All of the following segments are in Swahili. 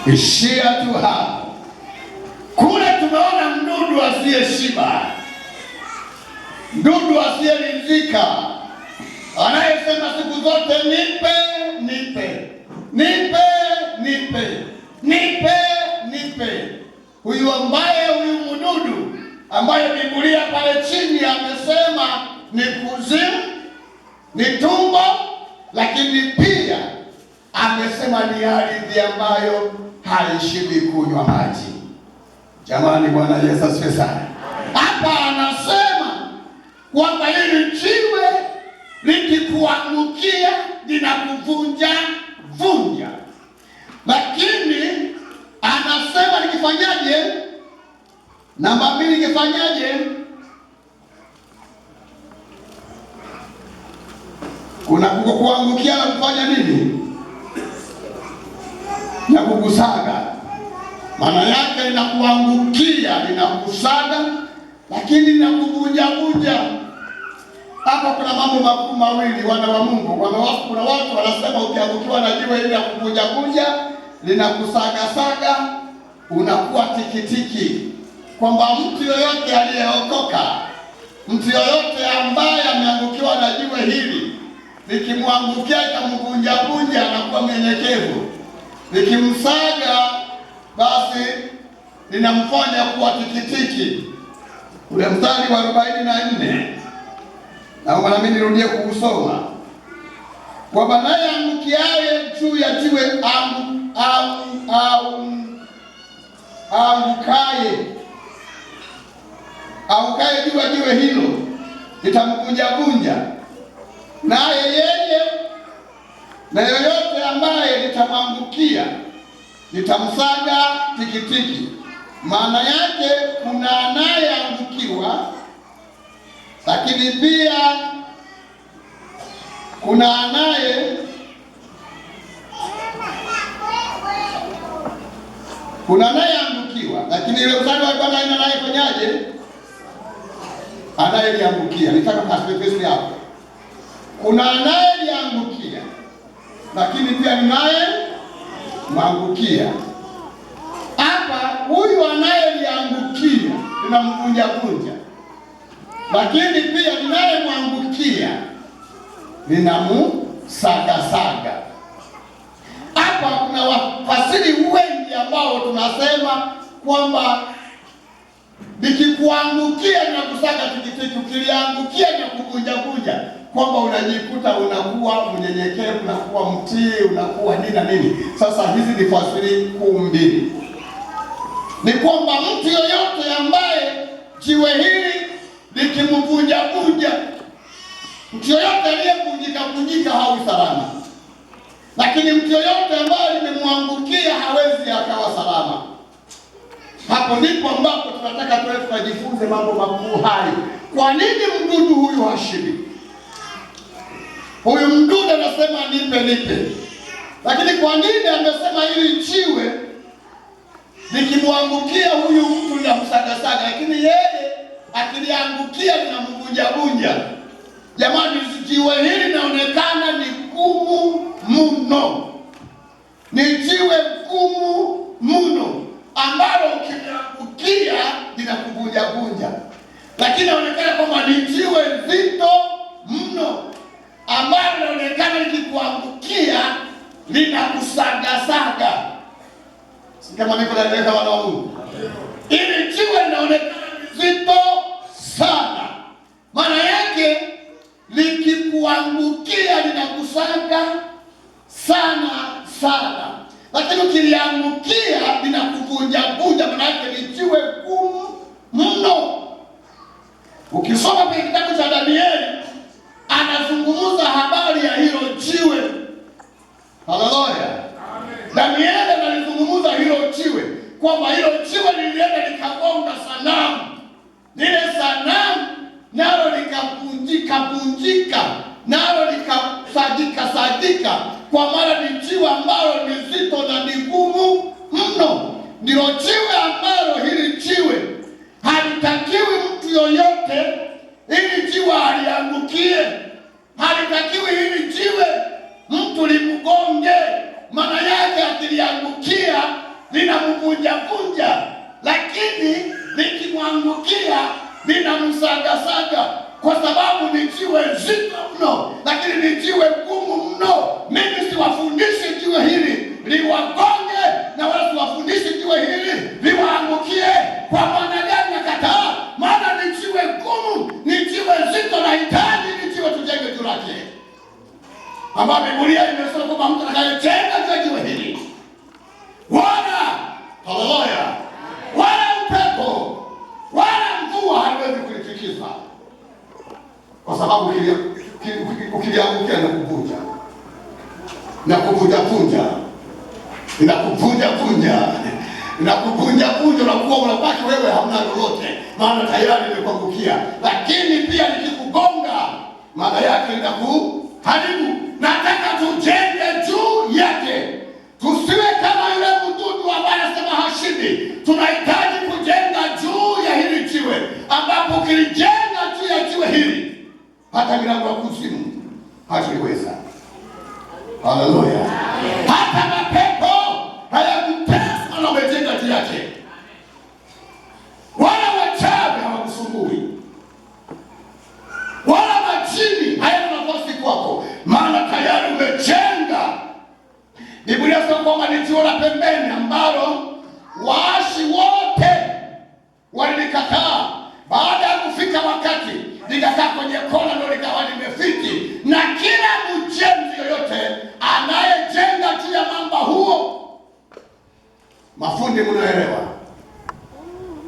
ishia tu hapo. Kule tumeona mdudu asiyeshiba, mdudu asiyeridhika, anayesema siku zote nipe, nipe, nipe, nipe, nipe, nipe. Huyu mdudu ambaye Biblia pale chini amesema ni kuzimu, ni tumbo, lakini pia amesema ni ardhi ambayo haishibi kunywa maji. Jamani, Bwana Yesu asifiwe sana. Hapa anasema kwamba hili jiwe likikuangukia linakuvunja vunja, lakini anasema likifanyaje? Namba 2, likifanyaje? Kuna kukuangukia na kufanya nini? Na kukusaga. Maana yake linakuangukia, linakusaga, lakini linakuvunja. Hapa kuna mambo makuu mawili, wana wa Mungu. Kuna watu wanasema ukiangukiwa na jiwe hili linakuvunja, linakusaga, unakuwa tikitiki. Kwamba mtu yoyote aliyeokoka, mtu yoyote ambaye ameangukiwa na jiwe hili, likimwangukia itamvunja, anakuwa mnyenyekevu. Likimsaga basi linamfanya kuwa tikitiki. Ule mstari wa 44 na mimi nirudie kuusoma. Kwamba naye angukiaye juu ya jiwe angukaye juu ya jiwe hilo litamvunja, naye yeye na yoyote ambaye litamwangukia litamsaga tikitiki. Maana yake kuna anayeangukiwa, lakini pia kuna anayeangukiwa, lakini ile mstari wa kwanza anayefanyaje? Anayeliangukia. Nitaka kuspecify hapo. Kuna anayeliangukia, lakini pia ninaye mwangukia. Hapa huyu anayeliangukia linamvunja, lakini pia ninaye mwangukia linamsaga. Hapa kuna wafasiri wengi ambao tunasema kwamba likikuangukia linakusaga tikitiki, ukiliangukia linakuvunja, kwamba unajikuta unakuwa mnyenyekevu, unakuwa mtii, unakuwa nini. Sasa hizi ni fasiri kuu mbili. Ni kwamba mtu yoyote ambaye jiwe hili likimvunja, mtu yoyote aliyevunjika hawi salama, lakini mtu yoyote ambaye limemwangukia hawezi akawa salama. Hapo ndipo ambapo tunataka tujifunze mambo makuu hayo. Kwa nini mdudu huyu hashibi? Huyu mdudu anasema nipe, lakini kwa nini amesema hili jiwe likimwangukia huyu mtu linamsaga, lakini yeye akiliangukia linamvunja? Jamani, jiwe hili linaonekana ni gumu mno, ni jiwe gumu mno ambalo ukiliangukia linakuvunja, lakini inaonekana kwamba ni jiwe zito mno ambalo linaonekana likikuangukia linakusaga. Kama niko naeleweka, wana wa Mungu? Ili jiwe linaonekana zito sana, maana yake likikuangukia linakusaga sana, lakini ukiliangukia linakuvunja, maana yake ni jiwe gumu mno. Ukisoma kwenye kitabu cha Danieli anazungumza habari ya hilo jiwe. Haleluya. Danieli analizungumza hilo jiwe, kwamba hilo jiwe lilienda likagonga sanamu, lile sanamu nalo likavunjika, nalo likasagika, kwa maana ni jiwe ambalo ni zito na ni gumu mno. Ndilo jiwe ambalo hili jiwe halitakiwi mtu yoyote hili jiwe aliangukie, halitakiwi hili jiwe mtu limgonge. Maana yake akiliangukia kumvunja, lakini likimwangukia linamsagasaga, kwa sababu ni jiwe zito mno, lakini ni jiwe gumu mno. Mimi siwafundishi jiwe hili liwagonge, na wala siwafundishi jiwe hili liwaangukie. Kwa maana gani nakataa? Maana ni jiwe gumu, ni jiwe zito, na hitaji ni jiwe tujenge juu lake, ambapo Biblia imesema kwamba mtu atakayejenga juu ya jiwe hili, wala haleluya, wala upepo wala mvua haiwezi kulitikisa, kwa sababu ukiliangukia na kuvunja unakuwa unabaki wewe hamna lolote, maana tayari imekuangukia. Lakini pia likikugonga, maana yake linakuharibu. Nataka tujenge juu yake, tusiwe kama yule mdudu ambaye anasema hashindi. Tunahitaji kujenga juu ya hili jiwe, ambapo ukilijenga juu ya jiwe hili, hata milango ya kuzimu haiweza. Haleluya! Hata mapepo hayakutesa na umejenga juu yake, wala wachawi hawakusumbui, wala majini hayana nafasi kwako, maana tayari umejenga. Biblia inasema kwamba ni jiwe la pembeni ambalo waashi wote walilikataa. Baada ya kufika wakati likakaa kwenye kona, ndio likawa limefiti. Na kila mjenzi yoyote anayejenga juu ya mwamba huo, mafundi mnaelewa,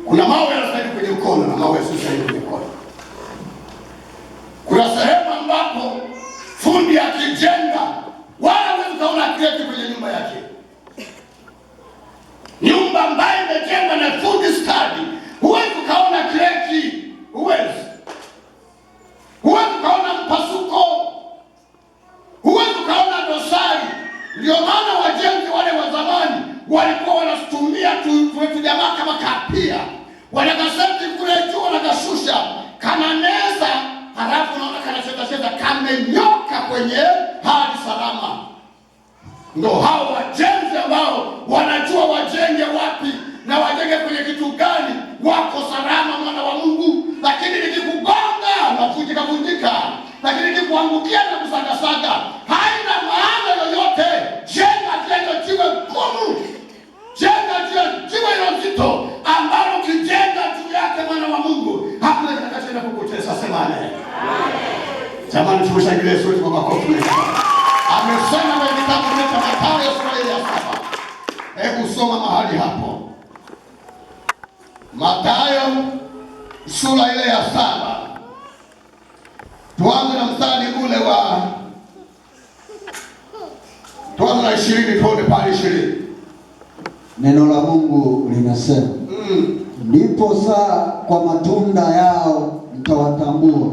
kuna mawe yanastahili kwenye kona na mawe yasiyostahili kwenye kona. Kuna sehemu ambapo fundi akijenga, wala huwezi ukaona kreti kwenye nyumba yake. Nyumba ambayo imejengwa na fundi stadi, huwezi ukaona kreti, huwezi ukaona mpasuko, huwezi ukaona dosari. Ndio maana wajenzi wale wa zamani walikuwa wanatumia jamaa kama kapia, wanakaseti kule juu, wanakashusha kananeza, halafu unaona kanacheza kamenyoka kwenye hali salama. Ndio hao wajenzi ambao wanajua wajenge wapi na wajenge kwenye kitu gani, wako salama, mwana wa Mungu. Lakini nikikugonga unavunjika, lakini nikikuangukia na kusagasaga, haina maana yoyote. Jenga jiwe gumu, jenga jiwe hilo zito, ambalo ukijenga juu yake, mwana wa Mungu, hakuna kitakachoenda kukutesa. Sema amen. Jamani, tumshangilie Yesu kwa makofi mengi. Amesema kwenye kitabu cha Mathayo sura ya 7. Hebu soma mahali hapo, Mathayo sura ile ya 7, tuanze na mstari ule wa 20, tuone pale 20. Neno la Mungu linasema, ndipo saa kwa matunda yao mtawatambua.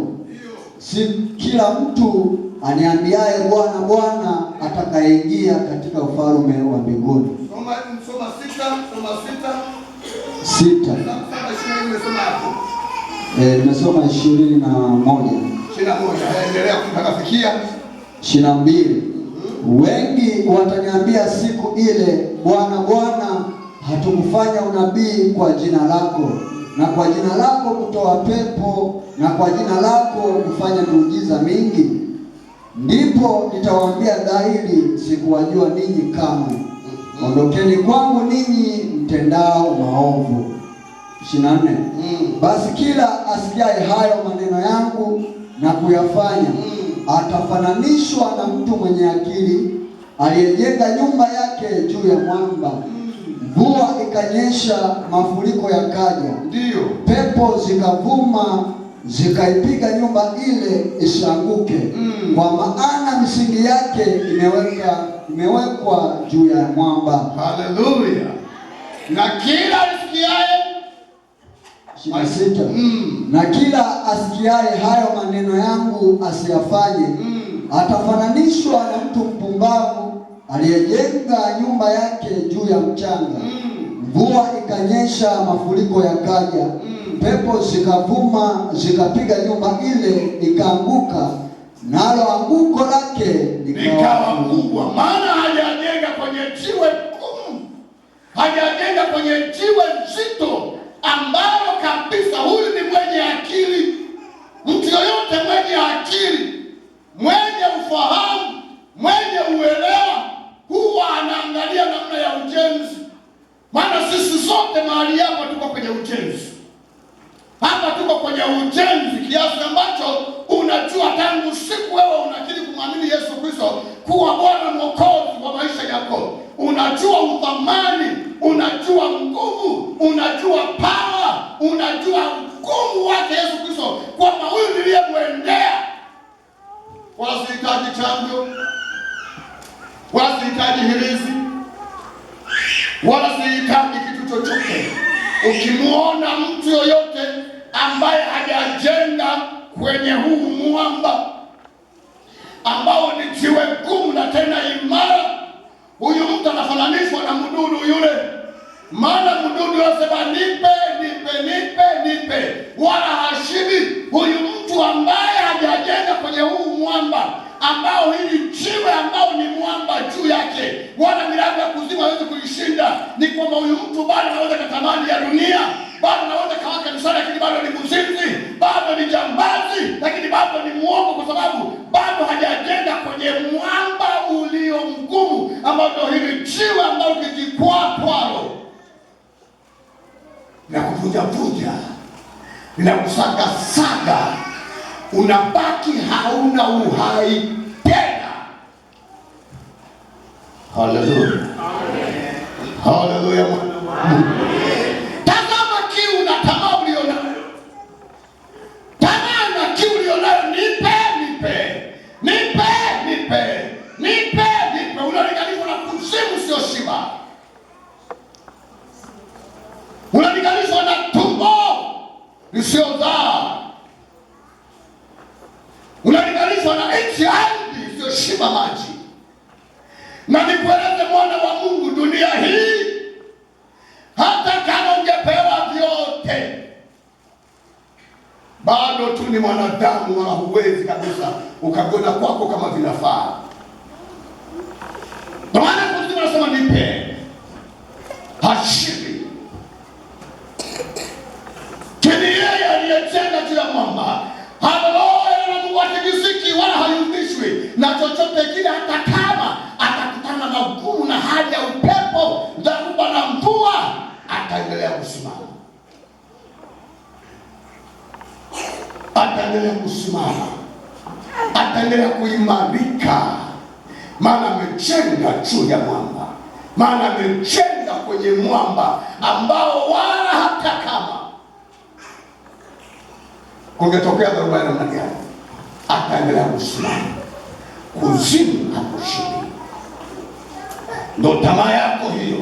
Si kila mtu aniambiaye Bwana Bwana atakayeingia katika ufalme wa mbinguni. Soma 6. Nimesoma 21. Endelea kufikia 22. Wengi wataniambia siku ile, Bwana Bwana, hatukufanya unabii kwa jina lako, na kwa jina lako kutoa pepo, na kwa jina lako kufanya miujiza mingi? Ndipo nitawaambia dhahiri, sikuwajua ninyi kamwe. Ondokeni kwangu ninyi mtendao maovu. 24. Basi kila asikiaye hayo maneno yangu na kuyafanya atafananishwa na mtu mwenye akili aliyejenga nyumba yake juu ya mwamba. Mvua ikanyesha, mafuriko yakaja, ndio pepo zikavuma, zikaipiga nyumba ile isianguke, kwa maana misingi yake imewekwa juu ya mwamba. Haleluya! Na kila asikiaye 26. Na kila asikiaye hayo maneno yangu asiyafanye atafananishwa na mtu mpumbavu aliyejenga nyumba yake juu ya mchanga. Mvua ikanyesha, mafuriko yakaja, pepo zikavuma, zikapiga nyumba ile ikaanguka, nalo anguko lake likawa kubwa. Maana hajajenga kwenye jiwe gumu, hajajenga kwenye kwenye jiwe zito ambalo kabisa huyu ni mwenye akili. Mtu yoyote mwenye akili, mwenye ufahamu, mwenye uelewa huwa anaangalia namna ya ujenzi. Maana sisi sote mahali hapa tuko kwenye ujenzi. Hapa tuko kwenye ujenzi kiasi ambacho unajua tangu siku wewe unakiri kumwamini Yesu Kristo kuwa Bwana Mwokozi wa maisha yako, unajua uthamani, unajua nguvu, unajua power, unajua nguvu wake Yesu Kristo, kwamba huyu niliyemwendea wala sihitaji chanjo, wala sihitaji hirizi, wala sihitaji kitu chochote. Ukimuona mtu yoyote ambaye hajajenga kwenye huu mwamba ambao ni jiwe gumu na tena imara, huyu mtu anafananishwa na mdudu yule. Maana mdudu anasema nipe, nipe, nipe, nipe, wala hashibi. Huyu mtu ambaye hajajenga kwenye huu mwamba ambao hili jiwe ambao ni mwamba juu yake, wala milango ya kuzimu hawezi kuishinda, ni kwamba huyu mtu bado anaweza katamani ya dunia, bado anaweza kawa kanisani, lakini bado ni mzinzi, bado ni jambazi, lakini bado ni muongo, kwa sababu bado hajajenga kwenye mwamba ulio mgumu, ambao ndio hili jiwe ambao ukijikwaa kwalo na kuvunja linakusagasaga, unabaki hauna uhai tena. Haleluya, haleluya. Tazama kiu na tamaa ulionayo, tamaa na kiu ulionayo, nipe, nipe, nipe, nipe, nipe, nipe. Unalinganishwa na kuzimu sio shiba, unalinganishwa na tumbo lisiozaa, unalinganishwa na nchi ardhi isiyoshiba maji. Na nikueleze mwana wa Mungu, dunia hii hata kama ungepewa vyote bado tu ni mwanadamu, wala huwezi kabisa ukagona kwako kama vinafaa. Kwa maana kuzimu anasema nipe, hashibi. Kini yeye aliyejenga juu ya mwamba, haleluya, na Mungu hatikisiki wala hayumbishwi na chochote kile, hata kama atakutana na ugumu na hali ya upepo, dharuba na mvua, ataendelea kusimama, ataendelea kusimama, ataendelea kuimarika, maana amejenga juu ya mwamba, maana amejenga kwenye mwamba ambao wala hata kama kungetokea dharuba ya namna gani, ataendelea kusimama. Kuzimu hakushindi. Ndo tamaa yako hiyo.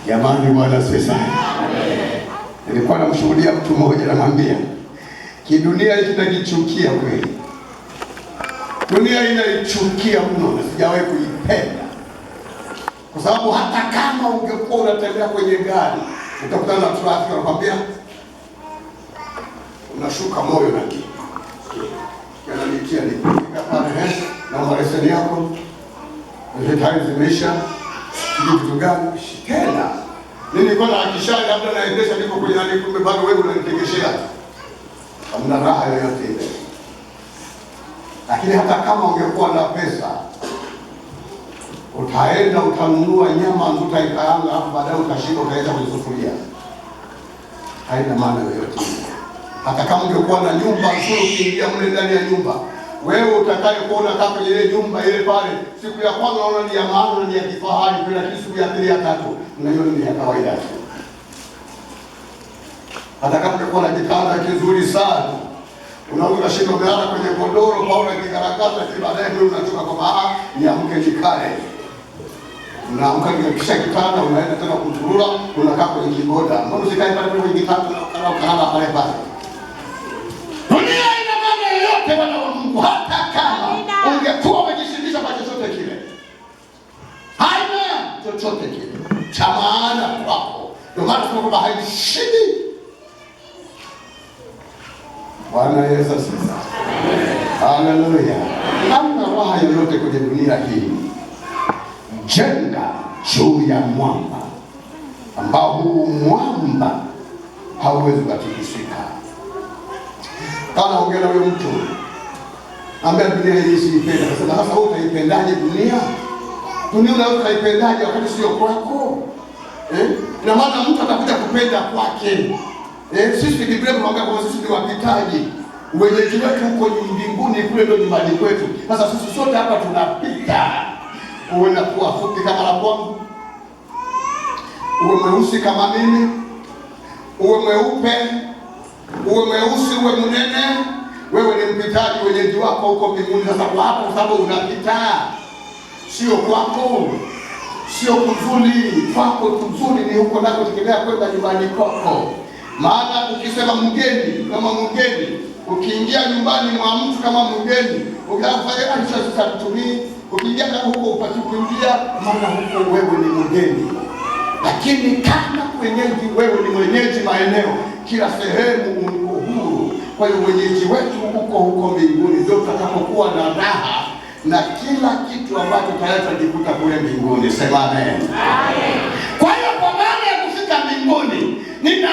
Jamani, Bwana sasa. Nilikuwa namshuhudia mtu mmoja, namwambia kidunia hiki nakichukia kweli. Dunia inaichukia mno, na sijawahi kuipenda. Kwa sababu hata kama ungekuwa unatembea kwenye gari, utakutana na trafiki wanakwambia unashuka moyo na kitu. Yananitia ni pale na leseni yako, ndio zimeisha, ndio kitu gani tena? Nilikuwa na akishani labda naendesha niko kwenye hali, kumbe bado wewe unanitegeshea. Hamna raha yoyote ile. Lakini hata kama ungekuwa na pesa, utaenda utanunua nyama, utaikaanga, hapo baadaye utashinda, utaweka kwenye sufuria. Haina maana yoyote. Hata kama ungekuwa na nyumba nzuri, ukiingia mle ndani ya nyumba, wewe utakaye kuona kama kwenye ile nyumba ile pale, siku ya kwanza unaona ni ya maana, ni ya kifahari, lakini siku ya pili ya tatu unaiona ni ya kawaida tu. Hata kama ungekuwa na kitanda kizuri sana, unaweza shinda umelala kwenye godoro pamoja na kikarakata, baadaye wewe unachoka kwamba niamke nikale. Unaamka kisha kitanda, unaenda tena kuturura, unakaa kwenye kigoda. Mbona usikae pale kwenye kitanda na ukalala pale pale? Dunia ina maana yoyote, wana wa Mungu, hata kama ungekuwa umejishindisha kwa chochote kile. Haina chochote kile cha maana kwako. Ndio maana tunasema haishindi. Bwana Yesu asifiwe. Haleluya. Hamna raha yoyote kwenye dunia hii. Jenga juu ya mwamba, ambao huu mwamba hauwezi kutikisika. Kama naongea na huyo mtu ambaye dunia hii siipenda, nasema sasa wewe utaipendaje dunia? Dunia unaweza ukaipendaje wakati sio kwako? Na maana mtu atakuja kupenda kwake. Sisi Biblia tunaongea kwa sisi ni wapitaji. Wenyeji wetu huko mbinguni kule ndio nyumbani kwetu. Sasa sisi sote hapa tunapita. Uwe na kuwa fupi kama la kwangu, uwe mweusi kama mimi, uwe mweupe, uwe mweusi, uwe mnene, wewe ni mpitaji. Wenyeji wako huko mbinguni. Sasa kwa hapo, kwa sababu unapita, sio kwako, sio kuzuri kwako, kuzuri ni huko nako tegemea kwenda nyumbani kwako. Maana ukisema mgeni kama mgeni, ukiingia nyumbani mwa mtu kama mgeni, ukitaka kufanya aisha sasa tutumii, ukiingia kama huko upatikimbia, maana huko wewe ni mgeni. Lakini kama mwenyeji, wewe ni mwenyeji maeneo, kila sehemu uko huru. Kwa hiyo mwenyeji wetu huko mbinguni ndio tutakapokuwa na raha na kila kitu ambacho tutajikuta kule mbinguni. Sema amen. Kwa hiyo kwa maana ya kufika mbinguni, nina